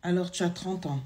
Alors, tu as 30 ans.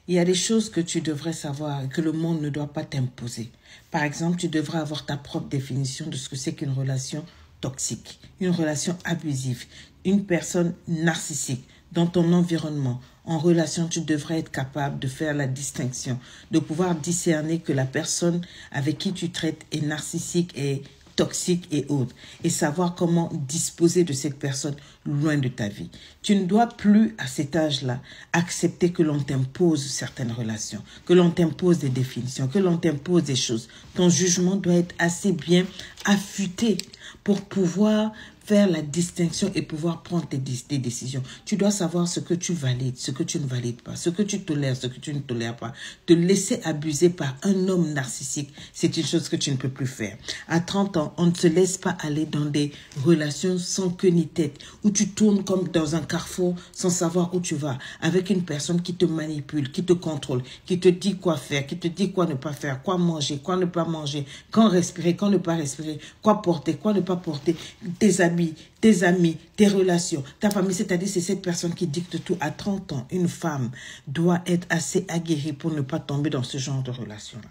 Il y a des choses que tu devrais savoir et que le monde ne doit pas t'imposer. Par exemple, tu devrais avoir ta propre définition de ce que c'est qu'une relation toxique, une relation abusive, une personne narcissique. Dans ton environnement, en relation, tu devrais être capable de faire la distinction, de pouvoir discerner que la personne avec qui tu traites est narcissique et toxique et autres, et savoir comment disposer de cette personne loin de ta vie. Tu ne dois plus, à cet âge-là, accepter que l'on t'impose certaines relations, que l'on t'impose des définitions, que l'on t'impose des choses. Ton jugement doit être assez bien affûté pour pouvoir faire la distinction et pouvoir prendre tes décisions. Tu dois savoir ce que tu valides, ce que tu ne valides pas, ce que tu tolères, ce que tu ne tolères pas. Te laisser abuser par un homme narcissique, c'est une chose que tu ne peux plus faire. À 30 ans, on ne se laisse pas aller dans des relations sans queue ni tête, où tu tournes comme dans un carrefour sans savoir où tu vas, avec une personne qui te manipule, qui te contrôle, qui te dit quoi faire, qui te dit quoi ne pas faire, quoi manger, quoi ne pas manger, quand respirer, quand ne pas respirer, quoi porter, quoi ne pas porter, tes amis, tes relations, ta famille, c'est-à-dire c'est cette personne qui dicte tout. À 30 ans, une femme doit être assez aguerrie pour ne pas tomber dans ce genre de relation-là.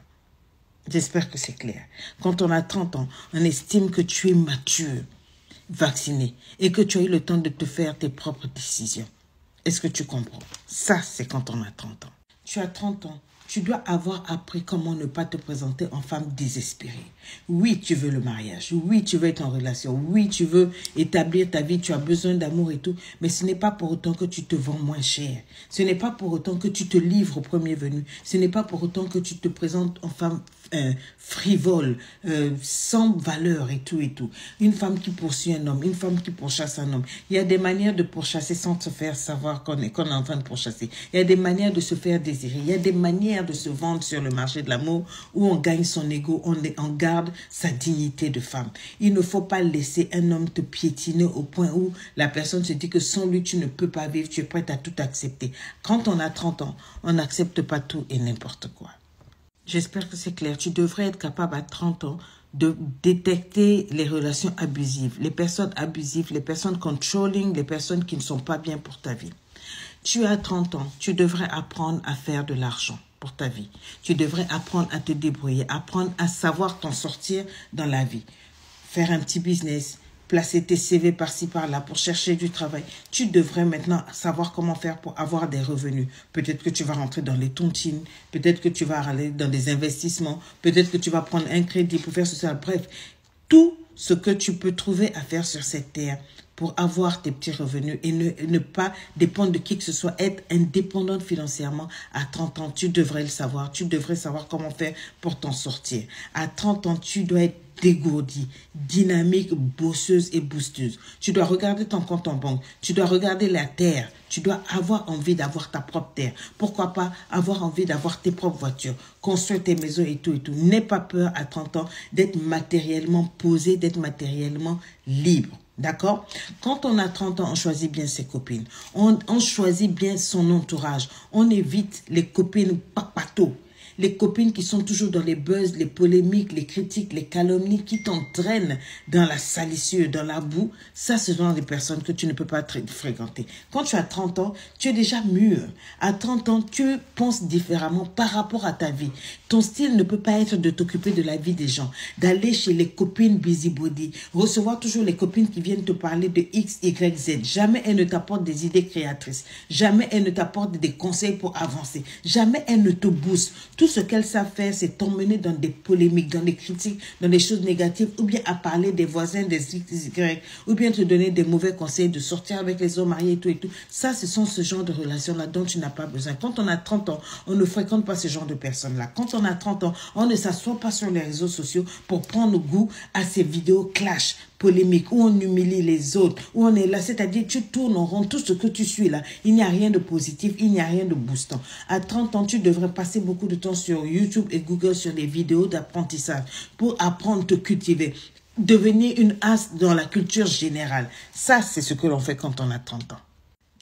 J'espère que c'est clair. Quand on a 30 ans, on estime que tu es mature, vacciné, et que tu as eu le temps de te faire tes propres décisions. Est-ce que tu comprends? Ça, c'est quand on a 30 ans. Tu as 30 ans. Tu dois avoir appris comment ne pas te présenter en femme désespérée. Oui, tu veux le mariage. Oui, tu veux être en relation. Oui, tu veux établir ta vie. Tu as besoin d'amour et tout. Mais ce n'est pas pour autant que tu te vends moins cher. Ce n'est pas pour autant que tu te livres au premier venu. Ce n'est pas pour autant que tu te présentes en femme frivole, sans valeur et tout et tout. Une femme qui poursuit un homme, une femme qui pourchasse un homme. Il y a des manières de pourchasser sans se faire savoir qu'on est en train de pourchasser. Il y a des manières de se faire désirer. Il y a des manières de se vendre sur le marché de l'amour où on gagne son ego, on garde sa dignité de femme. Il ne faut pas laisser un homme te piétiner au point où la personne se dit que sans lui, tu ne peux pas vivre, tu es prête à tout accepter. Quand on a 30 ans, on n'accepte pas tout et n'importe quoi. J'espère que c'est clair. Tu devrais être capable à 30 ans de détecter les relations abusives, les personnes abusives, les personnes controlling, les personnes qui ne sont pas bien pour ta vie. Tu as 30 ans, tu devrais apprendre à faire de l'argent pour ta vie. Tu devrais apprendre à te débrouiller, apprendre à savoir t'en sortir dans la vie. Faire un petit business, placer tes CV par-ci par-là pour chercher du travail. Tu devrais maintenant savoir comment faire pour avoir des revenus. Peut-être que tu vas rentrer dans les tontines, peut-être que tu vas aller dans des investissements, peut-être que tu vas prendre un crédit pour faire cela. Bref, tout ce que tu peux trouver à faire sur cette terre pour avoir tes petits revenus et ne pas dépendre de qui que ce soit, être indépendante financièrement. À 30 ans, tu devrais le savoir. Tu devrais savoir comment faire pour t'en sortir. À 30 ans, tu dois être dégourdie, dynamique, bosseuse et boosteuse. Tu dois regarder ton compte en banque. Tu dois regarder la terre. Tu dois avoir envie d'avoir ta propre terre. Pourquoi pas avoir envie d'avoir tes propres voitures, construire tes maisons et tout et tout. N'aie pas peur à 30 ans d'être matériellement posé, d'être matériellement libre. D'accord? Quand on a 30 ans, on choisit bien ses copines. On choisit bien son entourage. On évite les copines papato. Les copines qui sont toujours dans les buzz, les polémiques, les critiques, les calomnies, qui t'entraînent dans la salissure, dans la boue. Ça, ce sont des personnes que tu ne peux pas fréquenter. Quand tu as 30 ans, tu es déjà mûr. À 30 ans, tu penses différemment par rapport à ta vie. Ton style ne peut pas être de t'occuper de la vie des gens, d'aller chez les copines busybody, recevoir toujours les copines qui viennent te parler de X, Y, Z. Jamais elles ne t'apportent des idées créatrices. Jamais elles ne t'apportent des conseils pour avancer. Jamais elles ne te boostent. Tout ce qu'elles savent faire, c'est t'emmener dans des polémiques, dans des critiques, dans des choses négatives, ou bien à parler des voisins, des Y, ou bien te donner des mauvais conseils de sortir avec les hommes mariés et tout et tout. Ça, ce sont ce genre de relations-là dont tu n'as pas besoin. Quand on a 30 ans, on ne fréquente pas ce genre de personnes-là. Quand on a 30 ans, on ne s'assoit pas sur les réseaux sociaux pour prendre goût à ces vidéos clash, polémiques, où on humilie les autres, où on est là, c'est-à-dire tu tournes en rond, tout ce que tu suis là, il n'y a rien de positif, il n'y a rien de boostant. À 30 ans, tu devrais passer beaucoup de temps sur YouTube et Google sur des vidéos d'apprentissage pour apprendre à te cultiver, devenir une as dans la culture générale. Ça, c'est ce que l'on fait quand on a 30 ans.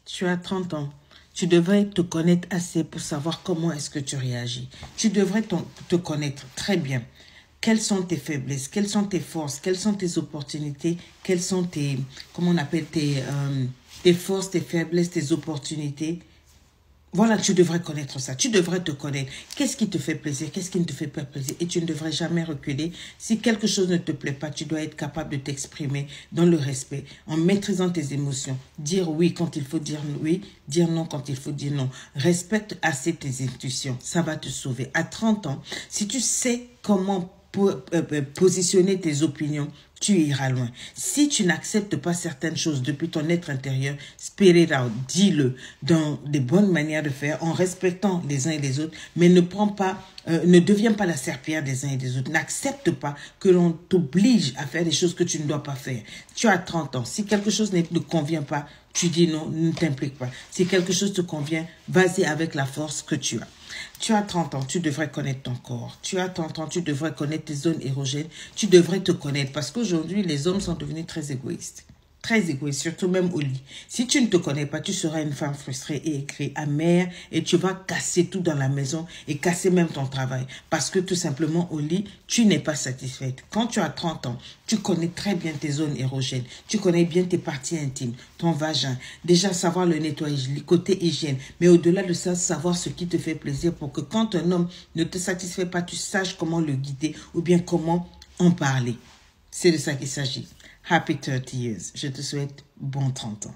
Tu as 30 ans. Tu devrais te connaître assez pour savoir comment est-ce que tu réagis. Tu devrais te connaître très bien. Quelles sont tes faiblesses? Quelles sont tes forces? Quelles sont tes opportunités? Quelles sont comment on appelle tes forces, tes faiblesses, tes opportunités? Voilà, tu devrais connaître ça. Tu devrais te connaître. Qu'est-ce qui te fait plaisir? Qu'est-ce qui ne te fait pas plaisir? Et tu ne devrais jamais reculer. Si quelque chose ne te plaît pas, tu dois être capable de t'exprimer dans le respect, en maîtrisant tes émotions. Dire oui quand il faut dire oui, dire non quand il faut dire non. Respecte assez tes intuitions. Ça va te sauver. À 30 ans, si tu sais comment positionner tes opinions, tu iras loin. Si tu n'acceptes pas certaines choses depuis ton être intérieur, spirit out, dis-le dans des bonnes manières de faire, en respectant les uns et les autres, mais ne deviens pas la serpillière des uns et des autres. N'accepte pas que l'on t'oblige à faire des choses que tu ne dois pas faire. Tu as 30 ans. Si quelque chose ne te convient pas, tu dis non, ne t'implique pas. Si quelque chose te convient, vas-y avec la force que tu as. Tu as 30 ans, tu devrais connaître ton corps. Tu as 30 ans, tu devrais connaître tes zones érogènes. Tu devrais te connaître parce qu'aujourd'hui, les hommes sont devenus très égoïstes. Très égoïste, surtout même au lit. Si tu ne te connais pas, tu seras une femme frustrée et aigrie, amère, et tu vas casser tout dans la maison et casser même ton travail. Parce que tout simplement au lit, tu n'es pas satisfaite. Quand tu as 30 ans, tu connais très bien tes zones érogènes. Tu connais bien tes parties intimes, ton vagin. Déjà savoir le nettoyage, le côté hygiène. Mais au-delà de ça, savoir ce qui te fait plaisir pour que quand un homme ne te satisfait pas, tu saches comment le guider ou bien comment en parler. C'est de ça qu'il s'agit. Happy 30 years. Je te souhaite bon 30 ans.